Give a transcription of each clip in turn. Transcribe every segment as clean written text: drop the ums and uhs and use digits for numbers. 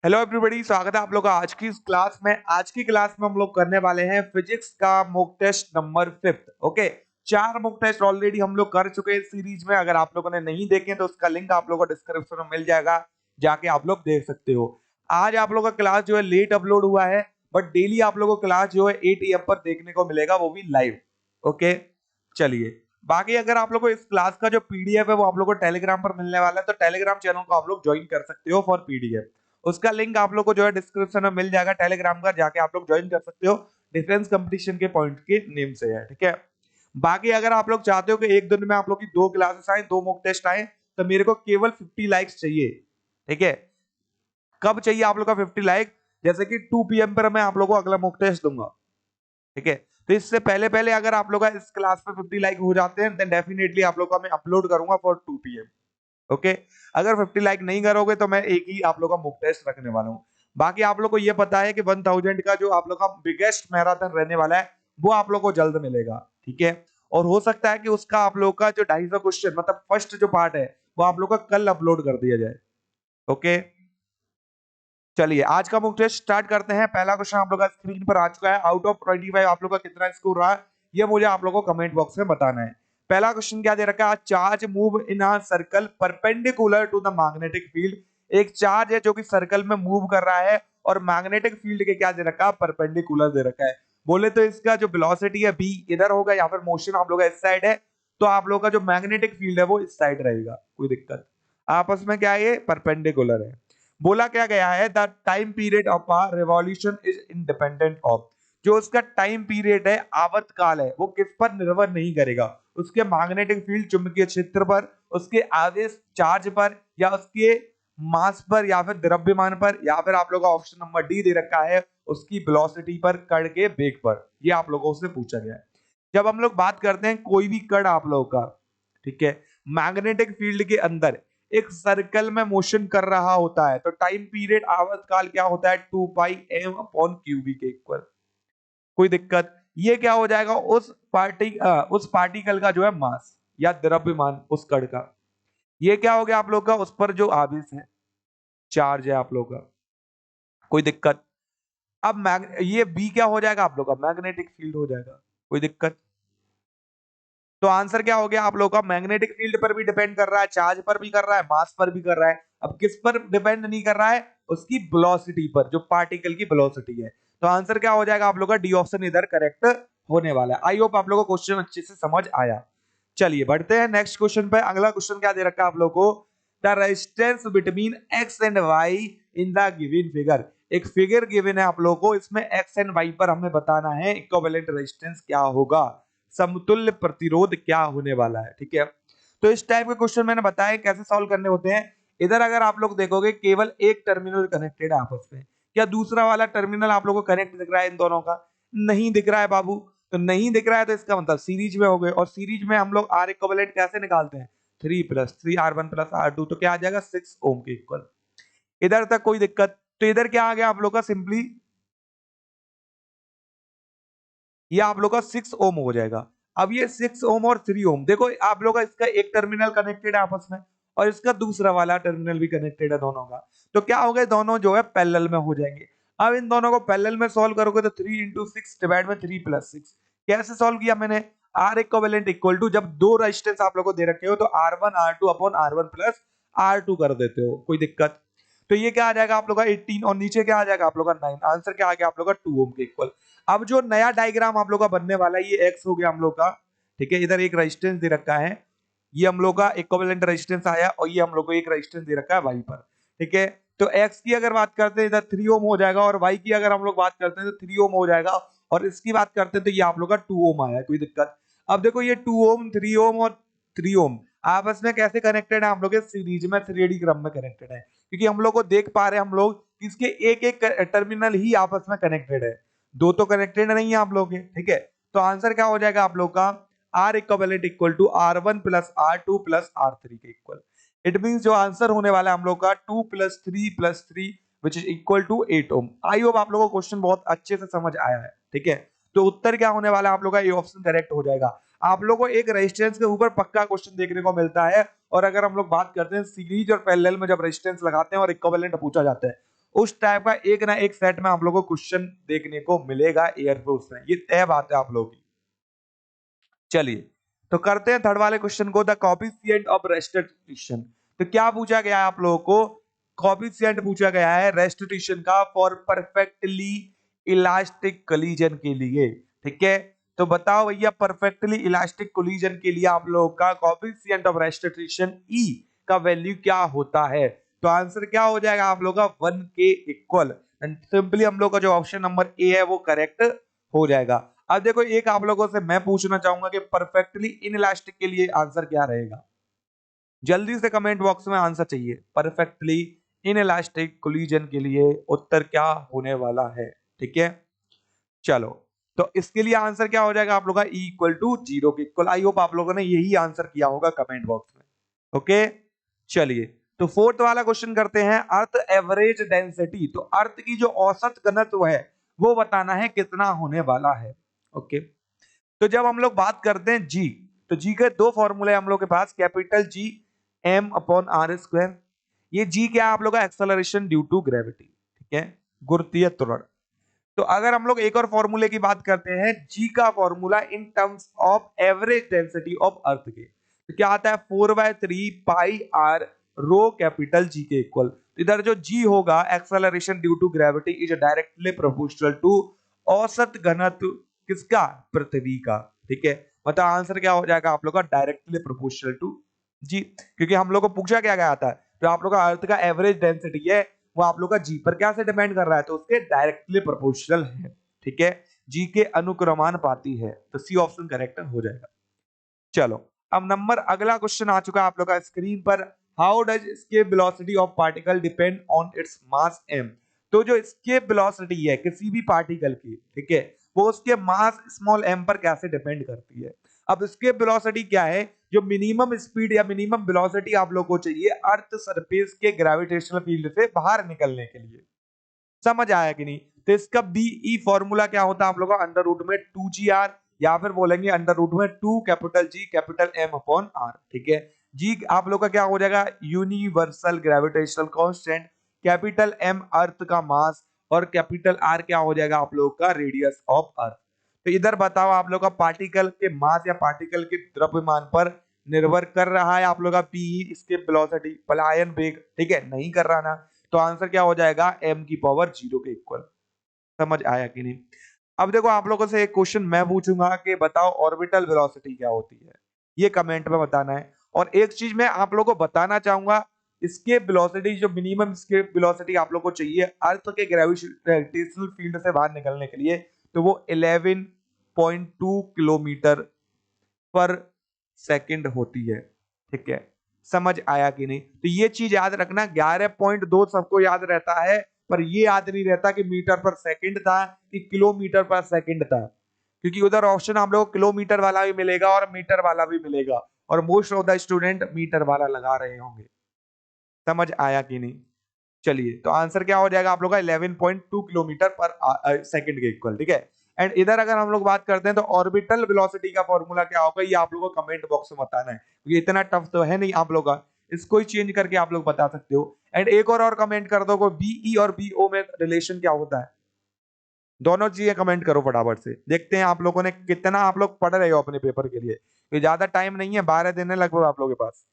Hello everybody, स्वागत है आप लोग का आज की इस क्लास में। आज की क्लास में हम लोग करने वाले हैं फिजिक्स का mock test number 5। Okay, 4 mock test already हम लोग कर चुके हैं इस सीरीज में। अगर आप लोगों ने नहीं देखे तो उसका लिंक आप लोगों को डिस्क्रिप्शन में मिल जाएगा, जाके आप लोग देख सकते हो। आज आप लोगों का क्लास जो है लेट अपलोड हुआ है, बट डेली आप लोगों को क्लास जो है 8 AM पर देखने को मिलेगा, वो भी लाइव। ओके, चलिए। बाकी अगर आप लोग को इस क्लास का जो पीडीएफ है वो आप लोग को टेलीग्राम पर मिलने वाला है, तो टेलीग्राम चैनल को आप लोग ज्वाइन कर सकते हो फॉर पीडीएफ। उसका लिंक आप लोग को जो है डिस्क्रिप्शन में मिल जाएगा टेलीग्राम का, जाके आप लोग ज्वाइन कर सकते हो। डिफेंस कंपटीशन के पॉइंट के नेम से है, ठीक है। बाकी अगर आप लोग चाहते हो कि एक दिन में आप लोग की 2 क्लासेस आए, 2 मॉक टेस्ट आए, तो मेरे को केवल 50 लाइक्स चाहिए, ठीक है। कब चाहिए आप लोग का 50 लाइक? जैसे कि 2 PM पर मैं आप लोगों को अगला मॉक टेस्ट दूंगा, ठीक है। तो इससे पहले पहले अगर आप लोग का इस क्लास पे 50 लाइक हो जाते हैं, देन डेफिनेटली आप लोग का मैं अपलोड करूंगा फॉर 2 PM। ओके, अगर 50 लाइक नहीं करोगे तो मैं एक ही आप लोग का मॉक टेस्ट रखने वाला हूँ। बाकी आप लोग को ये पता है कि 1000 का जो आप लोग का बिगेस्ट मैराथन रहने वाला है, वो आप लोग को जल्द मिलेगा, ठीक है। और हो सकता है कि उसका आप लोग का जो 250 क्वेश्चन मतलब फर्स्ट जो पार्ट है, वो आप लोग का कल अपलोड कर दिया जाए। ओके, चलिए आज का मॉक टेस्ट स्टार्ट करते हैं। पहला क्वेश्चन आप लोग का स्क्रीन पर आ चुका है। आउट ऑफ 25 आप लोग का कितना स्कोर रहा है, ये मुझे आप लोगों को कमेंट बॉक्स में बताना है। पहला क्वेश्चन क्या दे रखा है? Charge move in a circle perpendicular to the magnetic field. एक चार्ज है जो कि सर्कल में मूव कर रहा है और मैग्नेटिक फील्ड के क्या दे रखा है? परपेंडिकुलर दे रखा है। बोले तो इसका जो वेलोसिटी है बी इधर होगा, या फिर मोशन आप लोग का इस साइड है, तो आप लोग का जो मैग्नेटिक फील्ड है वो इस साइड रहेगा। कोई दिक्कत? आपस में क्या है? ये परपेंडिकुलर है। बोला क्या गया है? The time period of a revolution is independent of. जो उसका टाइम पीरियड है, आवर्तकाल है, वो किस पर निर्भर नहीं करेगा? उसके मैग्नेटिक फील्ड, चुंबकीय क्षेत्र पर, उसके आवेश चार्ज पर, या उसके मास पर, या फिर द्रव्यमान पर, या फिर आप लोग का ऑप्शन नंबर डी दे रखा है उसकी वेलोसिटी पर, कण के वेग पर। ये आप लोगों से पूछा गया है। जब हम लोग बात करते हैं कोई भी कण आप लोगों का, ठीक है, मैग्नेटिक फील्ड के अंदर एक सर्कल में मोशन कर रहा होता है, तो टाइम पीरियड आवर्तकाल क्या होता है? 2πm/क्यूबी के इक्वल। कोई दिक्कत? ये क्या हो जाएगा? उस पार्टिकल का जो है मास या द्रव्यमान उस कण का। ये क्या हो गया आप लोग का? उस पर जो आवेश है, चार्ज है आप लोग का। कोई दिक्कत? अब ये बी क्या हो जाएगा आप लोग का? मैग्नेटिक फील्ड हो जाएगा। कोई दिक्कत? तो आंसर क्या हो गया आप लोग का? मैग्नेटिक फील्ड पर भी डिपेंड कर रहा है, चार्ज पर भी कर रहा है, मास पर भी कर रहा है। अब किस पर डिपेंड नहीं कर रहा है? उसकी वेलोसिटी पर, जो पार्टिकल की वेलोसिटी है। तो आंसर क्या हो जाएगा आप लोग का? डी ऑप्शन इधर करेक्ट होने वाला है। आई होप आप लोगों को क्वेश्चन अच्छे से समझ आया। चलिए बढ़ते हैं नेक्स्ट क्वेश्चन पे। अगला क्वेश्चन क्या दे रखा है आप लोग को? The resistance between X and Y in the given figure. एक फिगर गिवन है आप लोगों को, इसमें एक्स एंड वाई पर हमें बताना है इक्विवेलेंट रेजिस्टेंस क्या होगा, समतुल्य प्रतिरोध क्या होने वाला है, ठीक है। तो इस टाइप के क्वेश्चन मैंने बताया कैसे सॉल्व करने होते हैं। इधर अगर आप लोग देखोगे केवल एक टर्मिनल कनेक्टेड है आपस में, क्या दूसरा वाला टर्मिनल आप लोगों को कनेक्ट दिख रहा है इन दोनों का? नहीं दिख रहा है बाबू। तो नहीं दिख रहा है तो इसका मतलब सीरीज में हो गए, और सीरीज में हम लोग आर इक्विवेलेंट कैसे निकालते हैं? 3+3 R1+R2, तो क्या आ जाएगा? 6 ओम के इक्वल। इधर तक कोई दिक्कत? तो इधर क्या आ गया आप लोग का? सिंपली ये आप लोग का 6 ओम हो जाएगा। अब ये 6 ओम और 3 ओम, देखो आप लोग का इसका एक टर्मिनल कनेक्टेड है आपस में, और इसका दूसरा वाला टर्मिनल भी कनेक्टेड है दोनों का। तो क्या हो गए? दोनों जो है पैरेलल में हो जाएंगे। अब इन दोनों को पैरेलल में सॉल्व करोगे तो 3 into 6 डिवाइड में 3+6। कैसे सॉल्व किया मैंने? आर इक्विवेलेंट इक्वल टू, जब दो रेजिस्टेंस आप लोग को दे रखे हो तो R1 R2 कर देते हो। कोई दिक्कत? तो ये क्या आ जाएगा आप लोग का? 18, और नीचे क्या आ जाएगा आप लोग का? 9। आंसर क्या आ गया आप लोग का? 2 ओम के इक्वल। अब जो नया डायग्राम आप लोग का बनने वाला है, ये एक्स हो गया हम लोग का, ठीक है। इधर एक रेजिस्टेंस दे रखा है, ये हम लोग का इक्विवेलेंट रेजिस्टेंस आया, और ये हम लोग को एक रेजिस्टेंस दे रखा है वाई पर, ठीक है। तो एक्स की अगर बात करते हैं इधर 3 ओम हो जाएगा, और वाई की अगर हम लोग बात करते हैं तो 3 ओम हो जाएगा, और इसकी बात करते हैं तो ये आप लोग का 2 ओम आया। कोई दिक्कत? अब देखो ये 2 ओम, 3 ओम और 3 ओम आपस में कैसे कनेक्टेड है? हम लोग सीरीज में 3D क्रम में कनेक्टेड है, क्योंकि हम लोग को देख पा रहे हैं हम लोग कि इसके एक एक टर्मिनल ही आपस में कनेक्टेड है, दो तो कनेक्टेड नहीं है आप लोग के, ठीक है। तो आंसर क्या हो जाएगा आप लोग का? Are equivalent equal to R1+R2+R3 के इक्वल। इट मींस जो आंसर होने वाला है हम लोग का 2+3+3 which is equal to 8 ohm. I hope आप लोगों को क्वेश्चन बहुत अच्छे से समझ आया है, ठीक है। तो उत्तर क्या होने वाला है आप लोग का? ये ऑप्शन करेक्ट हो जाएगा। आप लोगों को एक रेजिस्टेंस के ऊपर पक्का क्वेश्चन देखने को मिलता है, और अगर हम लोग बात करते हैं सीरीज और पैरेलल में जब रेजिस्टेंस लगाते हैं और इक्विवेलेंट पूछा जाता है, उस टाइप का एक ना एक सेट में आप लोगों को क्वेश्चन देखने को मिलेगा एयरफोर्स में, ये तय बात है आप लोगों की। चलिए तो करते हैं थर्ड वाले क्वेश्चन को, द कोएफिशिएंट ऑफ रेस्टिट्यूशन। तो क्या पूछा गया है आप लोगों को, कोएफिशिएंट पूछा गया है रेस्टिट्यूशन का फॉर परफेक्टली इलास्टिक कोलिजन के लिए। ठीक है, तो बताओ भैया परफेक्टली इलास्टिक कोलिजन के लिए आप लोगों का कोएफिशिएंट ऑफ रेस्टिट्यूशन ई का वैल्यू क्या होता है। तो आंसर क्या हो जाएगा आप लोगों का 1 के इक्वल, एंड सिंपली हम लोग का जो ऑप्शन नंबर ए है वो करेक्ट हो जाएगा। अब देखो एक आप लोगों से मैं पूछना चाहूंगा कि परफेक्टली इनइलास्टिक के लिए आंसर क्या रहेगा, जल्दी से कमेंट बॉक्स में आंसर चाहिए। परफेक्टली इनइलास्टिक कोलिजन के लिए उत्तर क्या होने वाला है। ठीक है, चलो तो इसके लिए आंसर क्या हो जाएगा आप लोगों का E इक्वल टू 0 के इक्वल। आई होप आप लोगों ने यही आंसर किया होगा कमेंट बॉक्स में। ओके, चलिए तो फोर्थ वाला क्वेश्चन करते हैं, अर्थ एवरेज डेंसिटी। तो अर्थ की जो औसत घनत्व है वो बताना है कितना होने वाला है। ओके, तो जब हम लोग बात करते हैं जी, तो जी के दो फॉर्मूले हम लोग के पास, capital G M upon R square. ये जी क्या है आप लोग का, एक्सेलरेशन ड्यू टू ग्रेविटी। ठीक है, गुरुत्वीय त्वरण। तो अगर हम लोग एक और फॉर्मूले की बात करते हैं, जी का formula in terms of average density of earth के, तो क्या आता है 4/3 पाई आर रो कैपिटल जी के इक्वल। इधर जो जी होगा acceleration due to gravity is directly proportional to औसत घनत्व किसका, पृथ्वी का। ठीक है, मतलब आंसर क्या हो जाएगा आप लोग का, डायरेक्टली प्रोपोर्शनल टू जी, क्योंकि हम लोग को पूछा क्या गया था, जो आप लोग का अर्थ का एवरेज डेंसिटी है वो आप लोग का जी पर क्या से डिपेंड कर रहा है, तो उसके डायरेक्टली प्रोपोर्शनल है। ठीक है, जी के अनुक्रमानुपाती है, तो सी ऑप्शन करेक्ट हो जाएगा। चलो अब नंबर अगला क्वेश्चन आ चुका है आप लोग का स्क्रीन पर, how does escape velocity of particle depend on its mass m। तो जो एस्केप वेलोसिटी है किसी भी पार्टिकल की, ठीक है, वो उसके मास स्मॉल m पर कैसे डिपेंड करती है। अब एस्केप वेलोसिटी क्या है, जो मिनिमम स्पीड या मिनिमम वेलोसिटी आप लोग को चाहिए अर्थ सरफेस के ग्रेविटेशनल फील्ड से बाहर निकलने के लिए। समझ आया कि नहीं, तो इसका बीई फॉर्मूला क्या होता है आप लोगों का, अंडर रूट में 2gr, या फिर बोलेंगे अंडर रूट में 2 capital G capital M upon R. ठीक है, जी आप लोग का क्या हो जाएगा, universal gravitational constant, capital M earth का मास, और कैपिटल आर क्या हो जाएगा आप लोग का, रेडियस ऑफ अर्थ। तो इधर बताओ आप लोग का पार्टिकल के मास या पार्टिकल के द्रव्यमान पर निर्भर कर रहा है आप लोग का पीई, इसके वेलोसिटी पलायन वेग, ठीक है, नहीं कर रहा ना, तो आंसर क्या हो जाएगा m की पावर 0 के इक्वल। समझ आया कि नहीं। अब देखो आप लोगों से एक क्वेश्चन मैं पूछूंगा कि बताओ ऑर्बिटल वेलोसिटी क्या होती है, ये कमेंट में बताना है। और एक चीज मैं आप लोगों को बताना चाहूंगा, इसके वेलोसिटी जो मिनिमम इसके वेलोसिटी आप लोग को चाहिए अर्थ के ग्रेविटेशनल फील्ड से बाहर निकलने के लिए, तो वो 11.2 किलोमीटर पर सेकंड होती है। ठीक है, समझ आया कि नहीं। तो ये चीज याद रखना, 11.2 सबको याद रहता है, पर ये याद नहीं रहता कि मीटर पर सेकंड था कि किलोमीटर पर सेकंड था, क्योंकि उधर ऑप्शन हम लोग किलोमीटर वाला भी मिलेगा और मीटर वाला भी मिलेगा, और most of the student metre वाला लगा रहे होंगे। समझ आया कि नहीं। चलिए तो आंसर क्या हो जाएगा आप लोग का 11.2 किलोमीटर पर सेकंड के इक्वल। ठीक है, एंड इधर अगर हम लोग बात करते हैं तो ऑर्बिटल वेलोसिटी का फॉर्मूला क्या होगा, ये आप लोगों को कमेंट बॉक्स में बताना है, क्योंकि इतना टफ तो है नहीं आप लोग का, इसको ही चेंज करके आप लोग बता सकते हो। एंड एक और कमेंट कर दो को बीई और बीओ में रिलेशन क्या होता है, दोनों चीजें कमेंट करो फटाफट से, देखते हैं आप लोगों ने कितना आप लोग पढ़ रहे हो अपने पेपर के लिए, क्योंकि ज्यादा टाइम नहीं है, 12 दिन है लगभग आप लोगों के पास।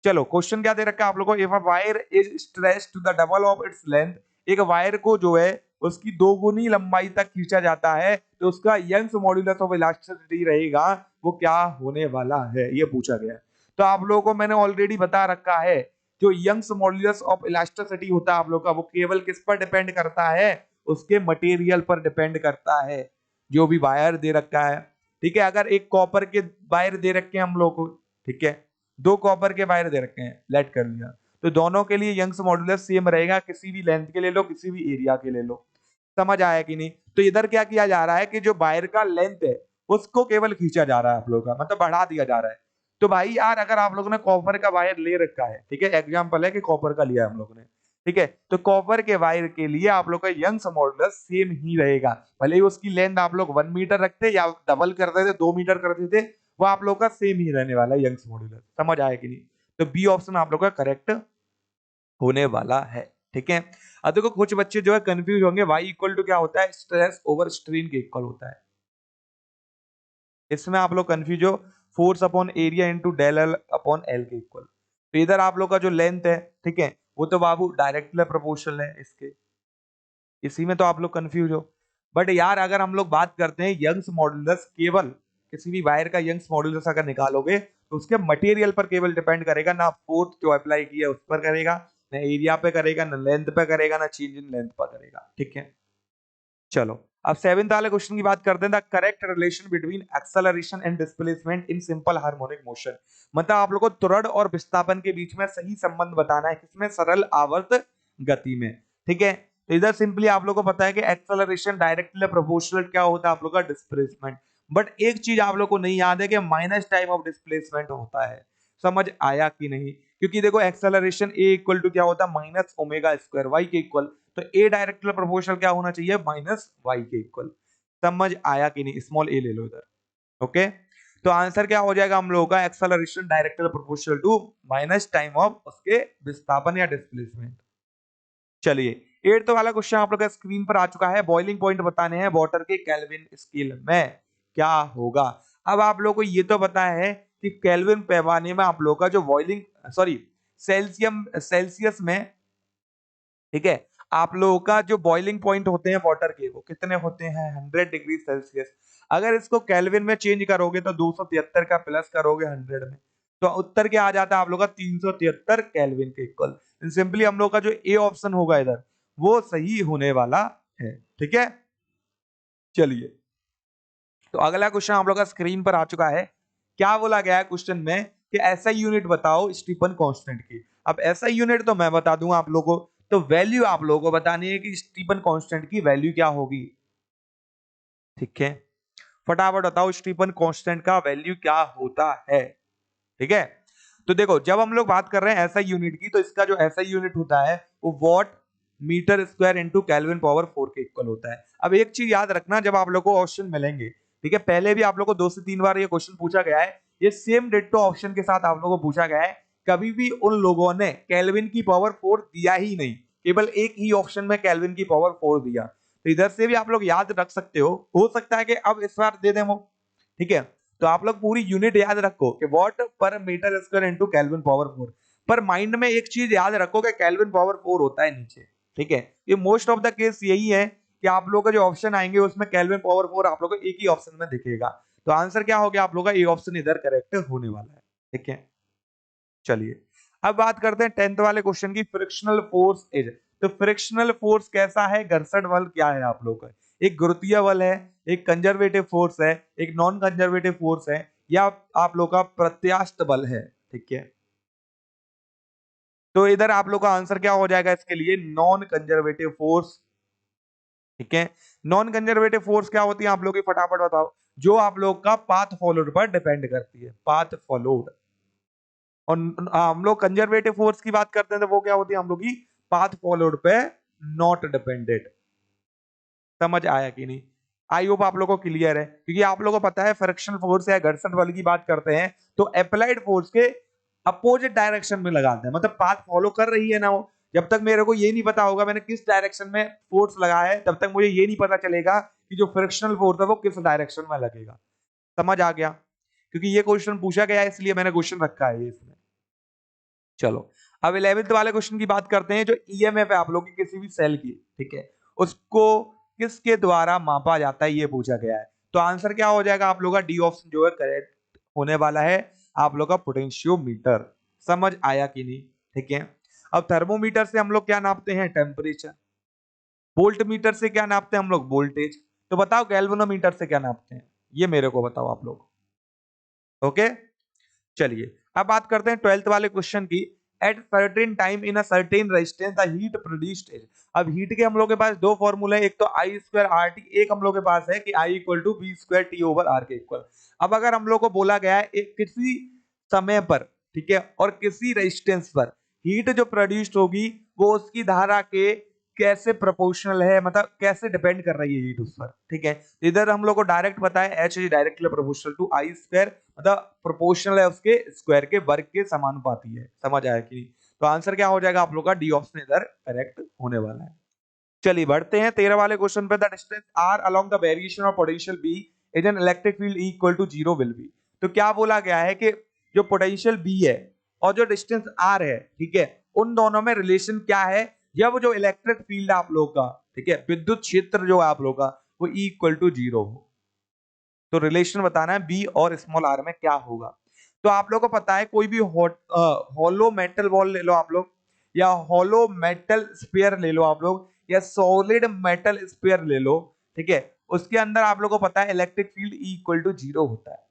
चलो क्वेश्चन क्या दे रखा है आप लोगों को, if a wire is stretched to the double of its length, एक वायर को जो है उसकी दोगुनी लंबाई तक खींचा जाता है, तो उसका यंग्स मॉड्यूलस ऑफ इलास्टिसिटी रहेगा, वो क्या होने वाला है, ये पूछा गया है। तो आप लोगों को मैंने ऑलरेडी बता रखा है, जो यंग्स मॉड्यूलस ऑफ इलास्टिसिटी होता है आप लोग का, वो केवल किस पर डिपेंड करता है, उसके मटेरियल पर डिपेंड करता है, जो भी वायर दे रखा है। ठीक है, अगर एक कॉपर के वायर दे रखे हैं हम लोग को, ठीक है, दो कॉपर के वायर दे रखे हैं, लेट कर लिया, तो दोनों के लिए यंग्स मॉड्यूलस सेम रहेगा, किसी भी लेंथ के ले लो किसी भी एरिया के ले लो। समझ आया कि नहीं। तो इधर क्या किया जा रहा है कि जो वायर का लेंथ है उसको केवल खींचा जा रहा है आप लोगों का, मतलब बढ़ा दिया जा रहा है। तो भाई यार अगर आप लोगों ने कॉपर का वायर ले रखा है, ठीक है, एग्जाम्पल है कि कॉपर का लिया है हम लोगों ने, ठीक है, तो कॉपर के वायर के लिए आप लोग का यंग्स मॉड्यूलस सेम ही रहेगा, भले ही उसकी लेंथ आप लोग 1 मीटर रखते या डबल कर देते 2 मीटर कर देते, वो आप लोग का सेम ही रहने वाला है यंग्स मॉड्यूलस। समझ आया कि नहीं। तो बी ऑप्शन आप लोग का करेक्ट होने वाला है। ठीक है। अब देखो कुछ बच्चे जो है कंफ्यूज होंगे, वाई इक्वल टू क्या होता है, स्ट्रेस ओवर स्ट्रेन के इक्वल होता है। इसमें आप लोग कंफ्यूज हो, force upon area into del L upon L के इक्वल। तो इधर आप लोग का जो लेंथ है, ठीक है, वो तो बाबू डायरेक्टली प्रोपोर्शनल है इसके, इसी में तो आप लोग कंफ्यूज हो। बट यार अगर हम लोग बात करते हैं यंग्स मॉडुलस, केवल किसी भी वायर का यंग्स मॉडुलस अगर निकालोगे तो उसके मटेरियल पर केवल डिपेंड करेगा, ना फोर्स जो अप्लाई किया उस पर करेगा, ना एरिया पे करेगा, ना लेंथ पे करेगा, ना चेंज इन लेंथ पर करेगा, ठीक है। चलो अब सेवेंथ वाले क्वेश्चन की बात करते हैं, the correct relation between acceleration and displacement in simple harmonic motion. मतलब आप लोग को त्वरण और विस्थापन के बीच में सही संबंध बताना है, किसमें, सरल आवर्त गति में, ठीक है। तो इधर सिंपली आप लोग को पता है कि एक्सेलरेशन डायरेक्टली प्रोपोर्शनल क्या होता है आप लोग का, डिस्प्लेसमेंट। बट एक चीज आप लोग को नहीं याद है कि माइनस टाइप ऑफ डिस्प्लेसमेंट होता है। समझ आया कि नहीं? क्योंकि देखो एक्सेलरेशन ए इक्वल टू क्या होता है, माइनस ओमेगा स्क्वायर वाई के इक्वल। तो ए डायरेक्टली प्रोपोर्शनल क्या होना चाहिए, माइनस वाई के इक्वल। समझ आया कि नहीं? स्मॉल ए ले लो इधर, ओके। तो आंसर क्या हो जाएगा हम लोगों का, acceleration directly proportional to minus time of उसके विस्थापन या डिस्प्लेसमेंट। चलिए एट्थ वाला क्वेश्चन आप लोग का स्क्रीन पर आ चुका है, बॉइलिंग पॉइंट बताने हैं वाटर के केल्विन स्केल में, क्या होगा। अब आप लोग को ये तो पता है कि केल्विन पैमाने में आप लोग का जो बॉइलिंग, सॉरी, सेल्सियम सेल्सियस में, ठीक है, आप लोगों का जो बॉइलिंग पॉइंट होते हैं वाटर के वो कितने होते हैं, 100 डिग्री सेल्सियस। अगर इसको केल्विन में चेंज करोगे तो 273 का प्लस करोगे 100 में, तो उत्तर क्या आ जाता है आप लोग का, 373 केल्विन के इक्वल। सिंपली हम लोग का जो ए ऑप्शन होगा इधर वो सही होने वाला है, ठीक है। चलिए तो अगला क्वेश्चन आप लोग का स्क्रीन पर आ चुका है। क्या बोला गया है क्वेश्चन में कि ऐसा यूनिट बताओ स्टीफन कांस्टेंट की। अब ऐसा यूनिट तो मैं बता दूंगा आप लोगों को, तो वैल्यू आप लोगों को बतानी है कि स्टीफन कांस्टेंट की वैल्यू क्या होगी, ठीक है। फटाफट बताओ स्टीफन कांस्टेंट का वैल्यू क्या होता है, ठीक है। तो देखो जब हम लोग बात कर रहे हैं ऐसा यूनिट की, तो इसका जो ऐसा यूनिट होता है वो watt meter square into kelvin power 4 के इक्वल होता है। अब एक चीज याद रखना, जब आप लोग को ऑप्शन मिलेंगे, ठीक है, पहले भी आप लोग को 2 से 3 बार ये क्वेश्चन पूछा गया है, ये सेम डिट्टो ऑप्शन के साथ आप लोगों को पूछा गया है। कभी भी उन लोगों ने केल्विन की पावर 4 दिया ही नहीं, केवल एक ही ऑप्शन में केल्विन की पावर 4 दिया। तो इधर से भी आप लोग याद रख सकते हो सकता है कि अब इस बार दे दें वो, ठीक है। तो आप लोग पूरी यूनिट याद रखो कि watt per metre square into kelvin power 4। पर माइंड में एक चीज याद रखो कि केल्विन पावर 4 होता है नीचे, ठीक है। ये मोस्ट ऑफ द केस यही है कि आप लोगों का जो ऑप्शन आएंगे उसमें केल्विन पावर 4 आप लोगों को एक ही ऑप्शन में दिखेगा। तो आंसर क्या हो गया आप लोगों का, ये ऑप्शन इधर करेक्ट होने वाला है, ठीक है। चलिए अब बात करते हैं 10th वाले क्वेश्चन की, फ्रिक्शनल फोर्स इज। तो फ्रिक्शनल फोर्स कैसा है, घर्षण बल क्या है आप लोग का, एक गुरुत्वीय बल है, एक कंजर्वेटिव फोर्स है, एक नॉन कंजर्वेटिव फोर्स है, या आप लोग का प्रत्यास्थ बल है, ठीक है। तो इधर आप लोग का आंसर क्या हो जाएगा इसके लिए, नॉन कंजर्वेटिव फोर्स, ठीक है। नॉन कंजर्वेटिव फोर्स क्या होती है आप लोग की, फटाफट बताओ। जो आप लोग का पाथ फॉलोड पर डिपेंड करती है, पाथ फॉलोड। और हम लोग कंजर्वेटिव फोर्स की बात करते हैं तो वो क्या होती है हम लोग की, पाथ फॉलोड पे नॉट डिपेंडेंट। समझ आया कि नहीं? आई होप आप लोगों को क्लियर है, क्योंकि आप लोगों को पता है फ्रिक्शनल फोर्स या घर्षण बल की बात करते हैं तो अप्लाइड फोर्स के अपोजिट डायरेक्शन में लगाते हैं, मतलब पाथ फॉलो कर रही है ना वो। जब तक मेरे को ये नहीं पता होगा मैंने किस डायरेक्शन में फोर्स लगाया है, तब तक मुझे ये नहीं पता चलेगा कि जो फ्रिक्शनल फोर्स है वो किस डायरेक्शन में लगेगा। समझ आ गया? क्योंकि ये क्वेश्चन पूछा गया है इसलिए मैंने क्वेश्चन रखा है इसमें। चलो अब 11th वाले क्वेश्चन की बात करते हैं, जो ईएमएफ है आप लोग की किसी भी सेल की, ठीक है, उसको किसके द्वारा मापा जाता है ये पूछा गया है। तो आंसर क्या हो जाएगा आप लोग का, डी ऑप्शन जो है करेक्ट होने वाला है, आप लोग का पोटेंशियोमीटर। समझ आया कि नहीं? ठीक है। अब थर्मोमीटर से हम लोग क्या नापते हैं, टेम्परेचर। वोल्ट मीटर से क्या नापते हैं हम लोग, वोल्टेज। तो बताओ गैल्वेनोमीटर से क्या नापते हैं, ये मेरे को बताओ आप लोग। ओके चलिए अब बात करते हैं 12th वाले क्वेश्चन की। At certain time in a certain resistance the heat produced is. अब हीट के हम लोग के पास दो फॉर्मूले, एक तो आई स्क्वायर आर टी, एक हम लोग के पास है कि I equal to B square T over R के इक्वल। अब अगर हम लोग को बोला गया है एक किसी समय पर, ठीक है, और किसी रेजिस्टेंस पर हीट जो प्रोड्यूस्ड होगी वो उसकी धारा के कैसे प्रोपोर्शनल है, मतलब कैसे डिपेंड कर रही है हीट उस पर, ठीक है। इधर हम लोग को डायरेक्ट पता है H is directly proportional to I square, मतलब प्रोपोर्शनल है उसके स्क्वायर के वर्ग के समानुपाती है। समझ आया कि नहीं? तो आंसर क्या हो जाएगा आप लोग का, डी ऑप्शन इधर करेक्ट होने वाला है। चलिए बढ़ते हैं 13 वाले क्वेश्चन पे। The distance R along the variation of potential B is an electric field equal to 0 will be. तो क्या बोला गया है कि जो पोटेंशियल बी है और जो डिस्टेंस आर है, ठीक है, उन दोनों में रिलेशन क्या है, जब जो इलेक्ट्रिक फील्ड आप लोग का, ठीक है, विद्युत क्षेत्र जो है आप लोग का, वो इक्वल टू 0 हो। तो रिलेशन बताना है बी और स्मॉल आर में क्या होगा। तो आप लोग को पता है कोई भी हॉलो मेटल बॉल ले लो आप लोग, या हॉलो मेटल स्फीयर ले लो आप लोग, या सॉलिड मेटल स्फीयर ले लो, ठीक है, उसके अंदर आप लोग को पता है इलेक्ट्रिक फील्ड इक्वल टू 0 होता है।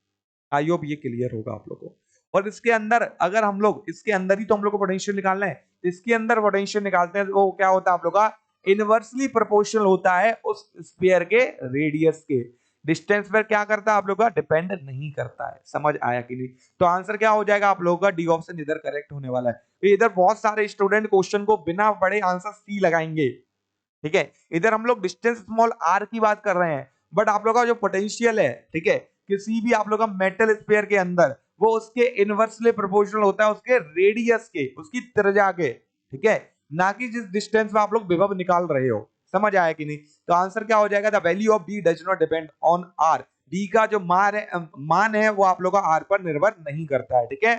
आई होप ये क्लियर होगा आप लोग को। और इसके अंदर अगर हम लोग इसके अंदर ही तो हम लोग को पोटेंशियल निकालना है, तो इसके अंदर पोटेंशियल निकालते हैं तो वो क्या होता है आप लोग का, इनवर्सली प्रोपोर्शनल होता है उस स्फीयर के रेडियस के। डिस्टेंस पर क्या करता है आप लोग का, डिपेंड नहीं करता है। समझ आया कि नहीं? तो आंसर क्या हो जाएगा आप लोगों का, डी ऑप्शन इधर करेक्ट होने वाला है। तो इधर बहुत सारे स्टूडेंट क्वेश्चन को बिना पढ़े आंसर सी लगाएंगे, ठीक है। इधर हम लोग डिस्टेंस स्मॉल आर की बात कर रहे हैं, बट आप लोग का जो पोटेंशियल है, ठीक है, किसी भी आप लोग का मेटल स्फीयर के अंदर, वो उसके इनवर्सली प्रोपोर्शनल होता है उसके रेडियस के, उसकी त्रिज्या के, ठीक है, ना कि जिस डिस्टेंस में आप लोग विभव निकाल रहे हो। समझ आया कि नहीं? तो आंसर क्या हो जाएगा, the value of B does not depend on R. B का जो मान है वो आप लोग का आर पर निर्भर नहीं करता है, ठीक है।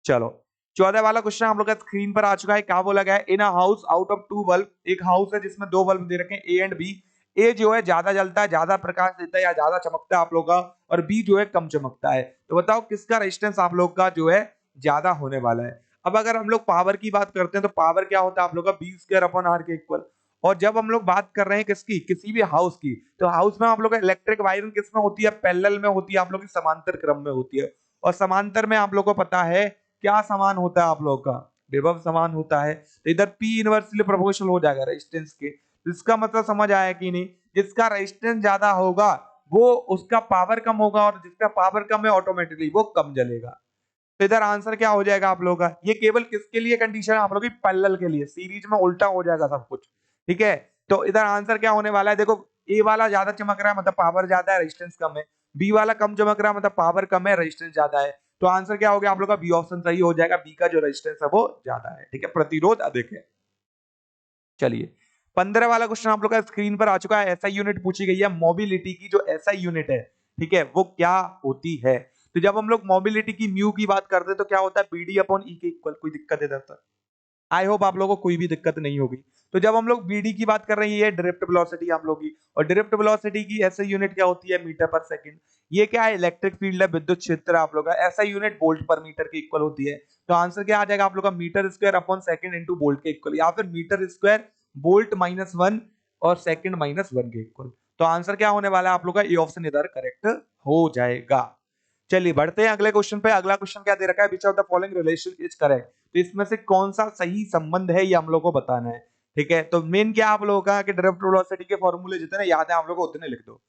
चलो 14 वाला क्वेश्चन हम लोग का स्क्रीन पर आ चुका है। क्या बोला गया है, in a house out of 2 bulb, एक हाउस है जिसमें 2 बल्ब दे रखे हैं, ए एंड बी। ए जो है ज्यादा जलता है, ज्यादा प्रकाश देता है या ज्यादा चमकता है आप लोग का, और बी जो है कम चमकता है। तो बताओ किसका रेजिस्टेंस आप लोग का जो है ज्यादा होने वाला है। अब अगर हम लोग पावर की बात करते हैं तो पावर क्या होता है आप लोग का, बी स्क्वायर अपॉन आर के इक्वल। और जब हम लोग बात कर रहे हैं किसकी, किसी भी हाउस की, तो हाउस में आप लोग का इलेक्ट्रिक वायरिंग किसमें होती है, पैरेलल में होती है, आप लोग की समांतर क्रम में होती है। और समांतर में आप लोग को पता है क्या समान होता है आप लोग का, विभव समान होता है। तो इधर P इनवर्सली प्रोपोर्शनल हो जाएगा रेजिस्टेंस के। इसका मतलब समझ आया कि नहीं, जिसका रेजिस्टेंस ज्यादा होगा वो उसका पावर कम होगा, और जिसका पावर कम है ऑटोमेटिकली वो कम जलेगा। तो इधर आंसर क्या हो जाएगा आप लोगों का, ये केवल किसके लिए कंडीशन है, आप लोग की पैरेलल के लिए। सीरीज में उल्टा हो जाएगा सब कुछ, ठीक है। तो इधर आंसर क्या होने वाला है, देखो ए वाला ज्यादा चमक रहा है मतलब पावर ज्यादा है, रेजिस्टेंस कम है। बी वाला कम चमक रहा है मतलब पावर कम है, रेजिस्टेंस ज्यादा है। तो आंसर क्या हो गया आप लोग का, बी ऑप्शन सही हो जाएगा। बी का जो रेजिस्टेंस है वो ज्यादा है, ठीक है, प्रतिरोध अधिक है। चलिए 15 वाला क्वेश्चन आप लोग का स्क्रीन पर आ चुका है। एसआई यूनिट पूछी गई है, मोबिलिटी की जो एसआई यूनिट है, ठीक है, वो क्या होती है। तो जब हम लोग मोबिलिटी की म्यू की बात करते हैं तो क्या होता है, बीडी अपॉन ई के इक्वल। कोई दिक्कत है इधर? आई होप आप लोगों को कोई भी दिक्कत नहीं होगी। तो जब हम लोग बीडी की बात कर रहे हैं, ये ड्रिफ्ट वेलोसिटी आप लोग की, और ड्रिफ्ट वेलोसिटी की ऐसा यूनिट क्या होती है, मीटर पर सेकंड। ये क्या है, इलेक्ट्रिक फील्ड है, विद्युत क्षेत्र आप लोग का, ऐसा यूनिट वोल्ट पर मीटर के इक्वल होती है। तो आंसर क्या आ जाएगा आप लोग का, metre square upon second into volt के इक्वल, या फिर मीटर स्क्वायर वोल्ट माइनस 1 और सेकंड माइनस 1 के इक्वल। तो आंसर क्या होने वाला है आप लोग का, ए ऑप्शन इधर करेक्ट हो जाएगा। चलिए बढ़ते हैं अगले क्वेश्चन पे। अगला क्वेश्चन क्या दे रखा है, which of the following relation is correct. तो इसमें से कौन सा सही संबंध है ये हम लोग को बताना है, ठीक है। तो मेन क्या आप लोगों का कि ड्रिफ्ट वेलोसिटी के फॉर्मूले जितने याद है आप लोग को उतने लिख दो।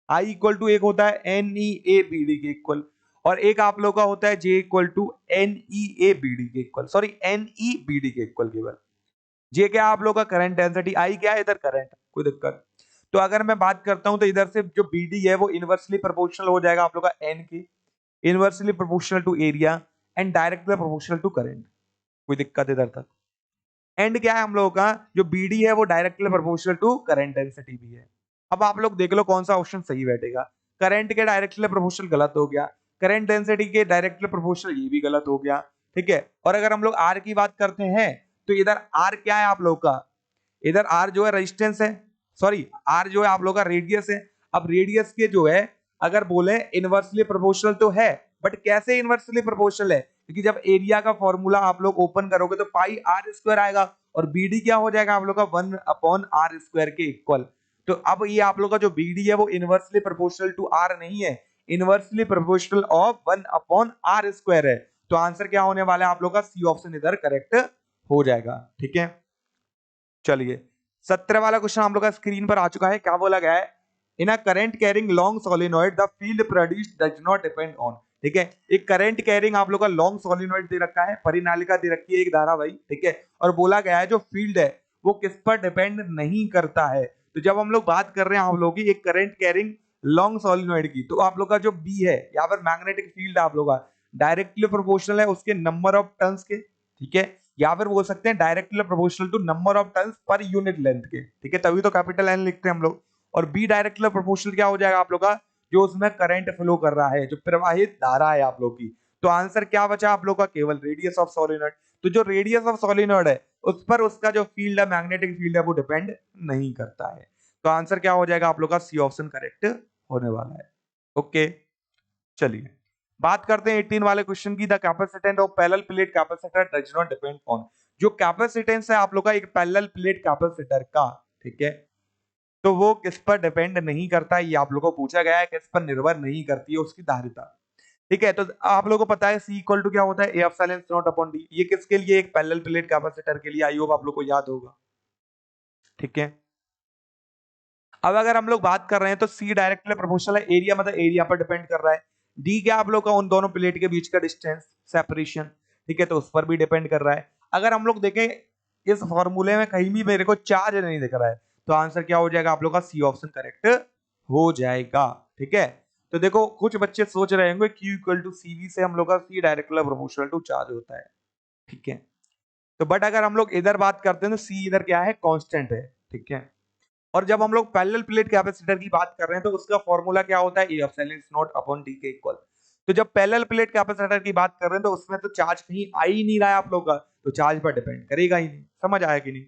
I इक्वल टू एक होता है NEA/BD के इक्वल, और एक आप लोग का होता है J इक्वल टू NEA/BD के इक्वल, सॉरी NEBD के इक्वल केवल। J क्या आप लोग का करंट डेंसिटी, I क्या है इधर करंट, कोई दिक्कत। तो अगर मैं बात करता हूं तो इधर से जो BD है वो इनवर्सली प्रोपोर्शनल हो जाएगा आप लोग का N के, inversely proportional to area and directly proportional to current. कोई दिक्कत इधर तक? एंड क्या है हम लोगों का, जो बीडी है वो directly proportional to current density भी है। अब आप लोग देख लो कौन सा ऑप्शन सही बैठेगा। करंट के डायरेक्टली प्रोपोर्शनल गलत हो गया, करंट डेंसिटी के डायरेक्टली प्रोपोर्शनल ये भी गलत हो गया, ठीक है। और अगर हम लोग आर की बात करते हैं तो इधर आर क्या है आप लोग का, इधर आर जो है रेजिस्टेंस है, सॉरी आर जो है आप लोग का रेडियस है। अब रेडियस के जो है अगर बोले इनवर्सली प्रोपोर्शनल तो है, बट कैसे इनवर्सली प्रोपोर्शनल है, क्योंकि जब एरिया का फॉर्मूला आप लोग ओपन करोगे तो पाई आर स्क्वायर आएगा, और बीडी क्या हो जाएगा आप लोग का 1 अपॉन आर स्क्वायर के इक्वल। तो अब ये आप लोग का जो बीडी है वो इनवर्सली प्रोपोर्शनल टू आर नहीं है, inversely proportional of 1 upon R square है। तो आंसर क्या होने वाला है आप लोग का, सी ऑप्शन इधर करेक्ट हो जाएगा, ठीक है। चलिए 17 वाला क्वेश्चन हम लोग का स्क्रीन पर आ चुका है। क्या बोला गया है, in a current carrying long solenoid the field produced does not depend on, ठीक है। एक करंट कैरिंग आप लोग का लॉन्ग सोलिनॉइड दे रखा है, परिनालिका दे रखी है एक धारावाही, ठीक है, और बोला गया है जो फील्ड है वो किस पर डिपेंड नहीं करता है। तो जब हम लोग बात कर रहे हैं हम लोग की एक करंट कैरिंग लॉन्ग सोलिनॉइड की, तो आप लोग का जो बी है यहाँ पर मैग्नेटिक फील्ड आप लोग का डायरेक्टली प्रोपोर्शनल है उसके नंबर ऑफ टर्न्स के, ठीक है, या फिर बोल सकते हैं directly proportional to number of turns per unit length के, ठीक है, तभी तो कैपिटल एन लिखते हैं हम लोग। और बी डायरेक्टली प्रोपोर्शनल क्या हो जाएगा आप लोग का, जो उसमें करंट फ्लो कर रहा है, जो प्रवाहित धारा है आप लोग की। तो आंसर क्या बचा आप लोग का, केवल रेडियस ऑफ सोलेनोइड। तो जो रेडियस ऑफ सोलेनोइड है उस पर उसका जो फील्ड है, मैग्नेटिक फील्ड है, वो डिपेंड नहीं करता है। तो आंसर क्या हो जाएगा आप लोग का, सी ऑप्शन करेक्ट होने वाला है। ओके, चलिए बात करते हैं 18 वाले क्वेश्चन की। The capacitance of parallel plate capacitor does not depend on. जो कैपेसिटेंस है आप लोग का एक पैरेलल प्लेट कैपेसिटर का, ठीक है, तो वो किस पर डिपेंड नहीं करता है, ये आप लोगों को पूछा गया है, किस पर निर्भर नहीं करती है उसकी धारिता। ठीक है, तो आप लोगों को पता है C इक्वल टू क्या होता है, A epsilon not upon D. ये किसके लिए, एक पैरेलल प्लेट कैपेसिटर के लिए। आई होप आप लोग को याद होगा, ठीक है। अब अगर हम लोग बात कर रहे हैं तो C डायरेक्टली प्रोपोर्शनल है, एरिया मतलब एरिया पर डिपेंड कर रहा है। D क्या आप लोग का, उन दोनों प्लेट के बीच का डिस्टेंस, सेपरेशन, ठीक है, तो उस पर भी डिपेंड कर रहा है। अगर हम लोग देखें इस फॉर्मूले में कहीं भी मेरे को चार्ज नहीं दिख रहा है, तो आंसर क्या हो जाएगा आप लोग का, सी ऑप्शन करेक्ट हो जाएगा, ठीक है। तो देखो कुछ बच्चे सोच रहे होंगे Q इक्वल टू CV से हम लोग का C directly proportional to charge होता है, ठीक है। तो बट अगर हम लोग इधर बात करते हैं तो C इधर क्या है, कांस्टेंट है, ठीक है। और जब हम लोग पैरेलल प्लेट कैपेसिटर की बात कर रहे हैं तो उसका फॉर्मूला क्या होता है, A epsilon not upon D के इक्वल। तो जब पैरेलल प्लेट कैपेसिटर की बात कर रहे हैं तो उसमें तो चार्ज कहीं आ ही नहीं रहा है आप लोग का, तो चार्ज पर डिपेंड करेगा ही नहीं। समझ आया कि नहीं।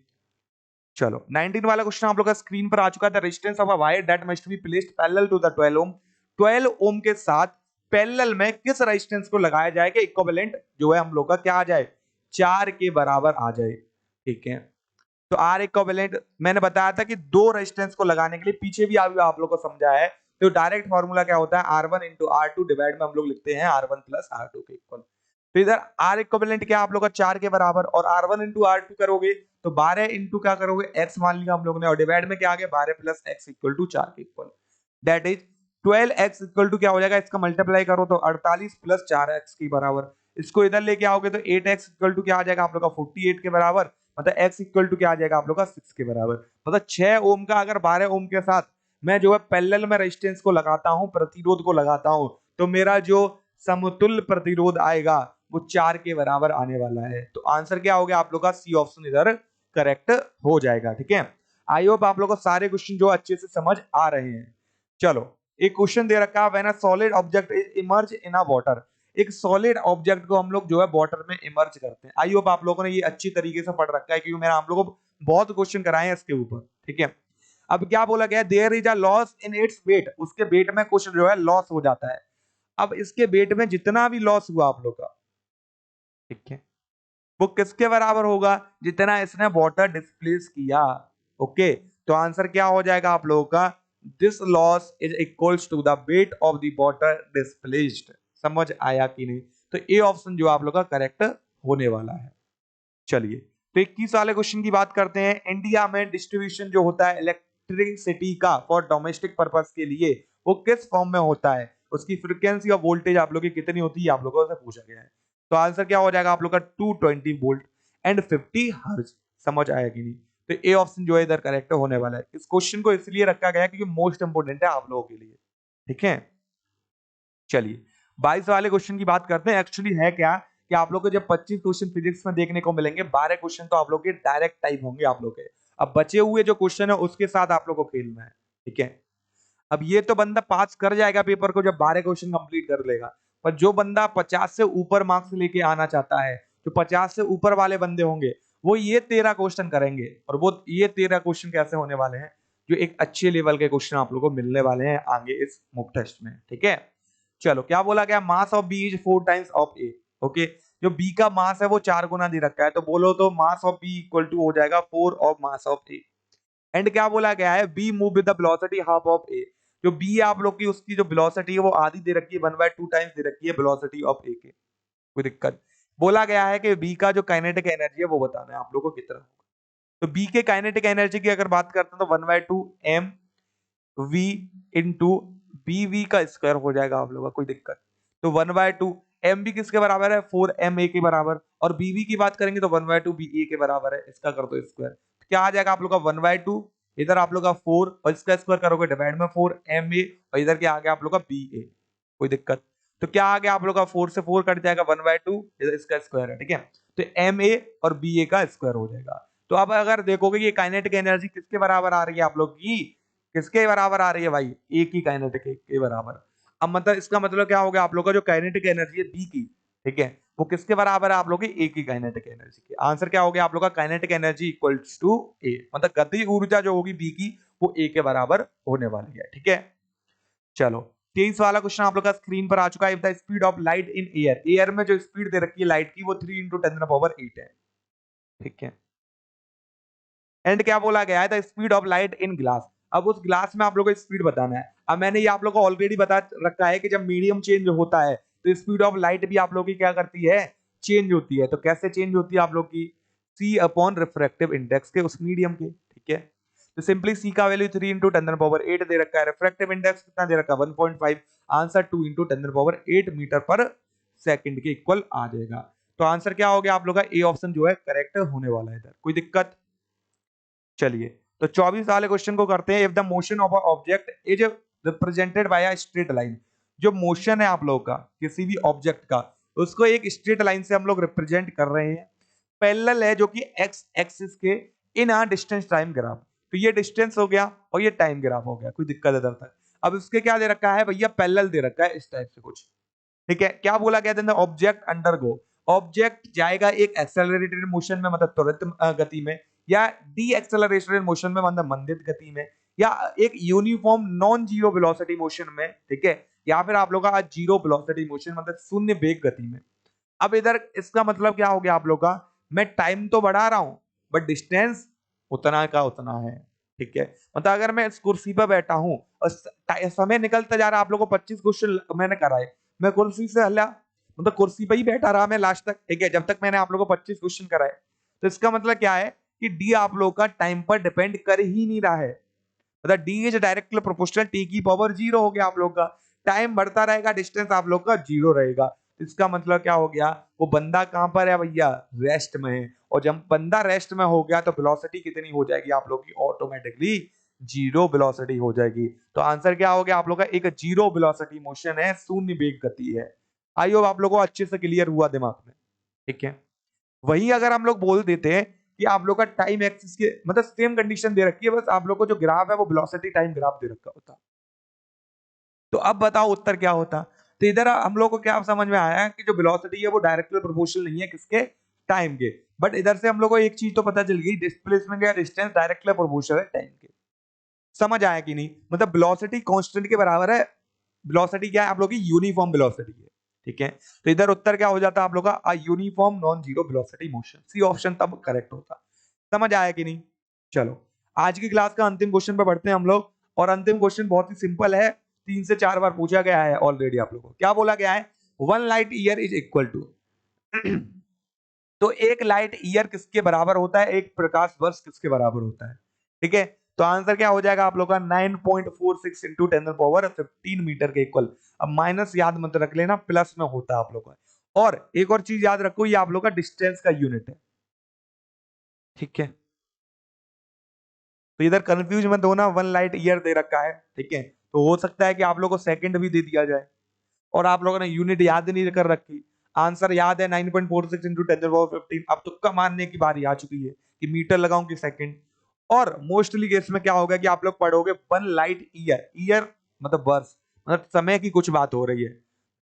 चलो 19 वाला क्वेश्चन आप लोग का स्क्रीन पर आ चुका है। The resistance of a wire that must be placed parallel to the 12 ohm. 12 ohm के साथ पैरेलल में किस रेजिस्टेंस को लगाया जाए कि इक्विवेलेंट जो है हम लोग का क्या आ जाए, 4 के बराबर आ जाए, ठीक है। तो आर इक्विवेलेंट मैंने बताया था कि दो रेजिस्टेंस को लगाने के लिए, पीछे भी आप लोग को समझाया है। तो डायरेक्ट फॉर्मूला क्या होता है, R1 इंटू R2 डिवाइड में हम लोग लिखते हैं R1 प्लस R2 के इक्वल। तो इधर आर इक्विवेलेंट क्या आप लोग का 4 के बराबर, और R1 इंटू R2 करोगे तो 12 इंटू क्या करोगे, x मान लिया हम लोग ने, और डिवाइड में क्या आ गया 12 प्लस x इक्वल टू 4 के equal. That is 12x equal to क्या हो जाएगा, इसका मल्टीप्लाई करो तो 48 प्लस 4x के बराबर। इसको इधर लेके आओगे तो 8x इक्वल टू क्या आ जाएगा आप लोग का 48 के बराबर, मतलब x इक्वल टू क्या आ जाएगा आप लोग का 6 के बराबर। मतलब 6 ओम का अगर 12 ओम के साथ मैं जो है पैरेलल में रेजिस्टेंस को लगाता हूं, प्रतिरोध को लगाता हूं, तो मेरा जो समतुल्य प्रतिरोध आएगा वो 4 के बराबर आने वाला है। तो आंसर क्या हो गया आप लोग का, सी ऑप्शन इधर करेक्ट हो जाएगा, ठीक है। आई होप आप लोग को सारे क्वेश्चन जो अच्छे से समझ आ रहे हैं। चलो एक क्वेश्चन दे रखा है, when a solid object is emerge in a water. एक सॉलिड ऑब्जेक्ट को हम लोग जो है वाटर में इमर्ज करते हैं। आई होप आप लोगों ने ये अच्छी तरीके से पढ़ रखा है, क्योंकि मैंने आप लोगों को बहुत क्वेश्चन कराए हैं इसके ऊपर, ठीक है। अब क्या बोला गया, there is a loss in its weight. उसके वेट में कुछ जो है लॉस हो जाता है। अब इसके वेट में जितना भी लॉस हुआ आप लोग का, ठीक है, वो किसके बराबर होगा, जितना इसने वाटर डिस्प्लेस किया। ओके, तो आंसर क्या हो जाएगा आप लोगों का, this loss is equals to the weight of the water displaced. समझ आया कि नहीं। तो ए ऑप्शन जो आप लोग का करेक्ट होने वाला है। चलिए तो 21 वाले क्वेश्चन की बात करते हैं। इंडिया में डिस्ट्रीब्यूशन जो होता है इलेक्ट्रिसिटी का फॉर डोमेस्टिक पर्पस के लिए, वो किस फॉर्म में होता है, उसकी फ्रीक्वेंसी और वोल्टेज आप लोग की कितनी होती है, आप लोगों से पूछा गया है। तो आंसर क्या हो जाएगा आप लोग का, 220 वोल्ट एंड 50 हर्ट्ज। समझ आया कि नहीं। तो ए ऑप्शन जो है इधर करेक्ट होने वाला है। इस क्वेश्चन को इसलिए रखा गया है क्योंकि मोस्ट इंपोर्टेंट है आप लोगों के लिए, ठीक है। चलिए 22 वाले क्वेश्चन की बात करते हैं। एक्चुअली है क्या कि आप लोग को जब 25 क्वेश्चन फिजिक्स में देखने को मिलेंगे, 12 क्वेश्चन तो आप लोग के डायरेक्ट टाइप होंगे आप लोग के। अब बचे हुए जो क्वेश्चन है उसके साथ आप लोग को खेलना है, ठीक है। अब ये तो बंदा पास कर जाएगा पेपर को जब 12 क्वेश्चन कंप्लीट कर लेगा, पर जो बंदा 50 से ऊपर मार्क्स लेके आना चाहता है, जो 50 से ऊपर वाले बंदे होंगे, वो ये 13 क्वेश्चन करेंगे। और वो ये 13 क्वेश्चन कैसे होने वाले हैं, जो एक अच्छे लेवल के क्वेश्चन आप लोग को मिलने वाले हैं आगे इस मॉक टेस्ट में, ठीक है। चलो क्या बोला गया, mass of B is 4 times of A. Okay, जो बी का मास है वो 4 गुना दे रखा है, तो बोलो तो mass of B equal to हो जाएगा 4 of mass of A. And क्या बोला गया है, B move with the velocity half of A. जो बी आप लोग की उसकी जो वेलोसिटी है वो आधी दे रखी है, 1/2 टाइम्स दे रखी है वेलोसिटी ऑफ ए के। कोई दिक्कत। बोला गया है कि बी का जो काइनेटिक एनर्जी है वो बताना है आप लोगों को कितना होगा। तो बी के काइनेटिक एनर्जी की अगर बात करते हैं तो 1/2 M V into B V का स्क्वायर हो जाएगा आप लोगों का। कोई दिक्कत। तो 1/2 एम बी किसके बराबर है, 4 एम ए के बराबर। और बी वी की बात करेंगे तो 1/2 बी ए के बराबर है। इसका कर दो स्क्वायर, तो क्या आ जाएगा आप लोग का 1/2, इधर आप लोग का 4 और इसका स्क्वायर करोगे डिवाइड में 4 एम ए, और इधर क्या आ गया आप लोग का बी ए। कोई दिक्कत। तो क्या आ गया आप लोग का 4 से 4 कट जाएगा 1/2, इधर इसका स्क्वायर है, ठीक है। तो ma और ba का स्क्वायर हो जाएगा। तो अब अगर देखोगे ये काइनेटिक एनर्जी किसके बराबर आ रही है आप लोग की, किसके बराबर आ रही है भाई, ए की काइनेटिक के बराबर। अब मतलब इसका मतलब क्या हो गया, आप लोग का जो काइनेटिक एनर्जी है बी की, ठीक है, वो किसके बराबर है आप लोग की, ए की काइनेटिक एनर्जी के। आंसर क्या हो गया आप लोग का, काइनेटिक एनर्जी इक्वल्स टू ए, मतलब गति ऊर्जा जो होगी बी की वो ए के बराबर होने वाली है, ठीक है। चलो 23 वाला क्वेश्चन आप लोग का स्क्रीन पर आ चुका है। The speed of light in air, air में जो स्पीड दे रखी है लाइट की वो 3 × 10⁸ है, ठीक है। एंड क्या बोला गया है, the speed of light in glass. अब उस ग्लास में आप लोगों को स्पीड बताना है। अब मैंने ये आप लोगों को ऑलरेडी बता रखा है कि जब मीडियम चेंज होता है तो स्पीड ऑफ लाइट भी आप लोगों की क्या करती है, चेंज होती है। तो कैसे चेंज होती है आप लोग की, सी अपॉन रिफ्रैक्टिव इंडेक्स के उस मीडियम के, ठीक है। तो सिंपली सी का वैल्यू 3 × 10⁸ दे रखा है, रिफ्रैक्टिव इंडेक्स कितना दे रखा है 1.5, आंसर 2 × 10⁸ मीटर पर सेकंड के इक्वल आ जाएगा। तो आंसर क्या हो गया आप लोग का, ए ऑप्शन जो है करेक्ट होने वाला है इधर। कोई दिक्कत, चलिए तो 24 वाले क्वेश्चन को करते हैं। If the motion of a object is represented by a straight line, जो मोशन है आप लोग का किसी भी ऑब्जेक्ट का, उसको एक स्ट्रेट लाइन से हम लोग रिप्रेजेंट कर रहे हैं, पैरेलल है जो कि एक्स एक्सिस के, इन अ डिस्टेंस टाइम ग्राफ। तो ये डिस्टेंस हो गया और ये टाइम ग्राफ हो गया, कोई दिक्कत इधर तक। अब इसके क्या दे रखा है भैया, पैरेलल दे रखा है इस टाइप से कुछ, ठीक है। क्या बोला गया था, ऑब्जेक्ट अंडरगो, ऑब्जेक्ट जाएगा एक एक्सेलरेटेड मोशन में मतलब त्वरित गति में, या डी एक्सेलरेटेड मोशन में मतलब मंदित गति में, या एक uniform non zero velocity motion में, ठीक है, या फिर आप लोग का जीरो वेलोसिटी मोशन मतलब शून्य वेग गति में। अब इधर इसका मतलब क्या हो गया आप लोग का, मैं टाइम तो बढ़ा रहा हूं बट डिस्टेंस उतना का उतना है, ठीक है। मतलब अगर मैं इस कुर्सी पर बैठा हूं और समय निकलता जा रहा है, आप लोगों को 25 क्वेश्चन मैंने कराए, मैं कुर्सी से हला, मतलब कुर्सी पे ही बैठा रहा मैं लास्ट तक, ठीक है, जब तक मैंने आप लोगों को 25 क्वेश्चन कराए। तो इसका मतलब क्या है कि डी आप लोगों का टाइम पर डिपेंड कर ही नहीं रहा है, मतलब D is directly proportional T की पावर जीरो हो गया आप लोग का, टाइम बढ़ता रहेगा डिस्टेंस आप लोग का जीरो रहेगा। इसका मतलब क्या हो गया, वो बंदा कहां पर है भैया, रेस्ट में है, और जब बंदा रेस्ट में हो गया तो वेलोसिटी कितनी हो जाएगी आप लोग की, ऑटोमेटिकली जीरो वेलोसिटी हो जाएगी। तो आंसर क्या हो गया आप लोग का, एक जीरो वेलोसिटी मोशन है, शून्य वेग गति है। आई होप आप लोगों को अच्छे से क्लियर हुआ दिमाग में, ठीक है। वही अगर हम लोग बोल देते हैं कि आप लोग का टाइम एक्सिस के मतलब सेम कंडीशन दे रखी है, बस आप लोग को जो ग्राफ है वो वेलोसिटी टाइम ग्राफ दे रखा होता, तो अब बताओ उत्तर क्या होता। तो इधर हम लोग को क्या समझ में आया कि जो वेलोसिटी है वो डायरेक्टली प्रोपोर्शनल नहीं है किसके, टाइम के। बट इधर से हम लोग को एक चीज तो पता चल गई, डिस्प्लेसमेंट या डिस्टेंस डायरेक्टली प्रोपोर्शनल है टाइम के। समझ आया कि नहीं, मतलब वेलोसिटी कांस्टेंट के बराबर है, वेलोसिटी क्या है आप लोग की, यूनिफॉर्म वेलोसिटी है, ठीक है। तो इधर उत्तर क्या हो जाता आप लोग का, uniform non zero velocity motion, C option तब करेक्ट होता। समझ आया कि नहीं। चलो आज की क्लास का अंतिम क्वेश्चन पे बढ़ते हैं हम लोग, और अंतिम क्वेश्चन बहुत ही सिंपल है, 3 से 4 बार पूछा गया है ऑलरेडी आप लोगों को। क्या बोला गया है, 1 light year is equal to तो एक लाइट ईयर किसके बराबर होता है, एक प्रकाश वर्ष किसके बराबर होता है, ठीक है। तो आंसर क्या हो जाएगा आप लोग का, 9.46 इंटू 10⁻15 मीटर के इक्वल। अब माइनस याद मत रख लेना, प्लस में होता है आप लोग का। और एक और चीज याद रखो, ये आप लोग का डिस्टेंस का यूनिट है, ठीक है। तो इधर कंफ्यूज मत होना, 1 लाइट ईयर दे रखा है, ठीक है, तो हो सकता है कि आप लोग को सेकंड भी दे दिया जाए, और आप लोगों ने यूनिट याद नहीं कर रखी। आंसर याद है 9.46 इंटू 10⁻15। अब तुक्का मारने की बारी आ चुकी है कि मीटर लगाऊं कि सेकंड। और मोस्टली केस में क्या होगा कि आप लोग पढ़ोगे 1 लाइट ईयर, ईयर मतलब वर्ष, मतलब समय की कुछ बात हो रही है,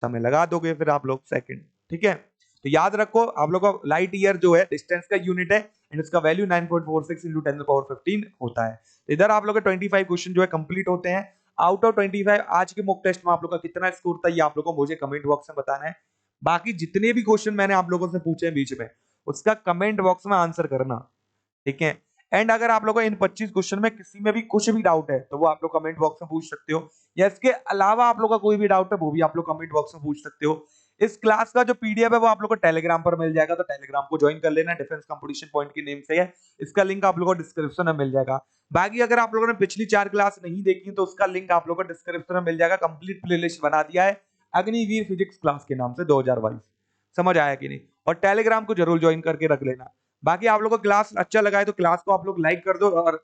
समय लगा दोगे फिर आप लोग सेकंड, ठीक है। तो याद रखो आप लोग का लाइट ईयर जो है डिस्टेंस का यूनिट है, एंड इसका वैल्यू 9.46 इंटू 10⁻15 होता है। तो इधर आप लोग के 25 क्वेश्चन जो है कंप्लीट होते हैं। आउट ऑफ 25 आज के मॉक टेस्ट में आप लोग का कितना स्कोर था, ये आप लोग को मुझे कमेंट बॉक्स में बताना है। बाकी जितने भी क्वेश्चन मैंने आप लोगों से पूछे हैं बीच में, उसका कमेंट बॉक्स में आंसर करना, ठीक है। एंड अगर आप लोगों को इन 25 क्वेश्चन में किसी में भी कुछ भी डाउट है तो वो आप लोग कमेंट बॉक्स में पूछ सकते हो, या इसके अलावा आप लोग का कोई भी डाउट है वो भी आप लोग कमेंट बॉक्स में पूछ सकते हो। इस क्लास का जो पीडीएफ है वो आप लोग को टेलीग्राम पर मिल जाएगा, तो टेलीग्राम को ज्वाइन कर लेना, डिफेंस कंपटीशन पॉइंट की नेम से है। इसका लिंक आप लोगों को डिस्क्रिप्शन में मिल जाएगा। बाकी अगर आप लोगों ने पिछली 4 क्लास नहीं देखी तो उसका लिंक आप लोगों को डिस्क्रिप्शन में मिल जाएगा। कंप्लीट प्लेलिस्ट बना दिया है अग्निवीर फिजिक्स क्लास के नाम से 2022। समझ आया कि नहीं, और टेलीग्राम को जरूर ज्वाइन करके रख लेना। बाकी आप लोग को क्लास अच्छा लगा है तो क्लास को आप लोग लाइक कर दो, और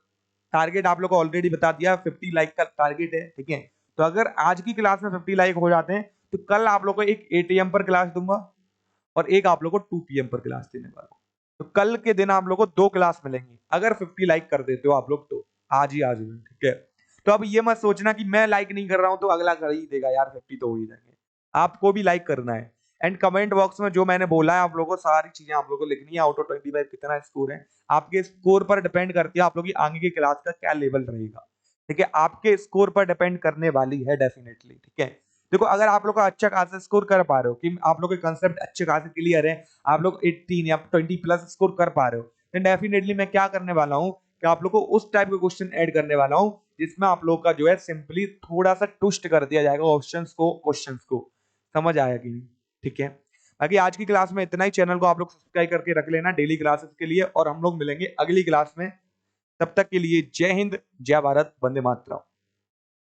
टारगेट आप लोग को ऑलरेडी बता दिया 50 लाइक का टारगेट है, ठीक है। तो अगर आज की क्लास में 50 लाइक हो जाते हैं तो कल आप लोग को एक एटीएम पर क्लास दूंगा, और एक आप लोग को 2 PM पर क्लास देने वाला हूँ। तो कल के दिन आप लोग को 2 क्लास मिलेंगी। अगर 50 लाइक कर देते हो आप लोग तो आज ही आज में, ठीक है? तो अब ये मत सोचना कि मैं लाइक नहीं कर रहा हूँ तो अगला कर ही देगा यार, 50 तो हो ही जाएंगे। आपको भी लाइक करना है। एंड कमेंट बॉक्स में जो मैंने बोला है आप लोगों को सारी चीजें आप लोगों को लिखनी है। आउट ऑफ 25 कितना स्कोर है, आपके स्कोर पर डिपेंड करती है आप लोग की आगे की क्लास का क्या लेवल रहेगा। ठीक है, आपके स्कोर पर डिपेंड करने वाली है डेफिनेटली। ठीक है, देखो अगर आप लोग का अच्छा खासा स्कोर कर पा रहे हो कि आप लोग के कंसेप्ट अच्छे खासे क्लियर है, आप लोग 18 या 20 प्लस स्कोर कर पा रहे हो, देन डेफिनेटली मैं क्या करने वाला हूँ कि आप लोग को उस टाइप के क्वेश्चन ऐड करने वाला हूँ जिसमें आप लोग का जो है सिंपली थोड़ा सा ट्विस्ट कर दिया जाएगा ऑप्शंस को, क्वेश्चंस को। समझ आया कि नहीं? ठीक है, बाकी आज की क्लास में इतना ही। चैनल को आप लोग सब्सक्राइब करके रख लेना डेली क्लासेस के लिए, और हम लोग मिलेंगे अगली क्लास में। तब तक के लिए जय हिंद, जय भारत, वंदे मातरम।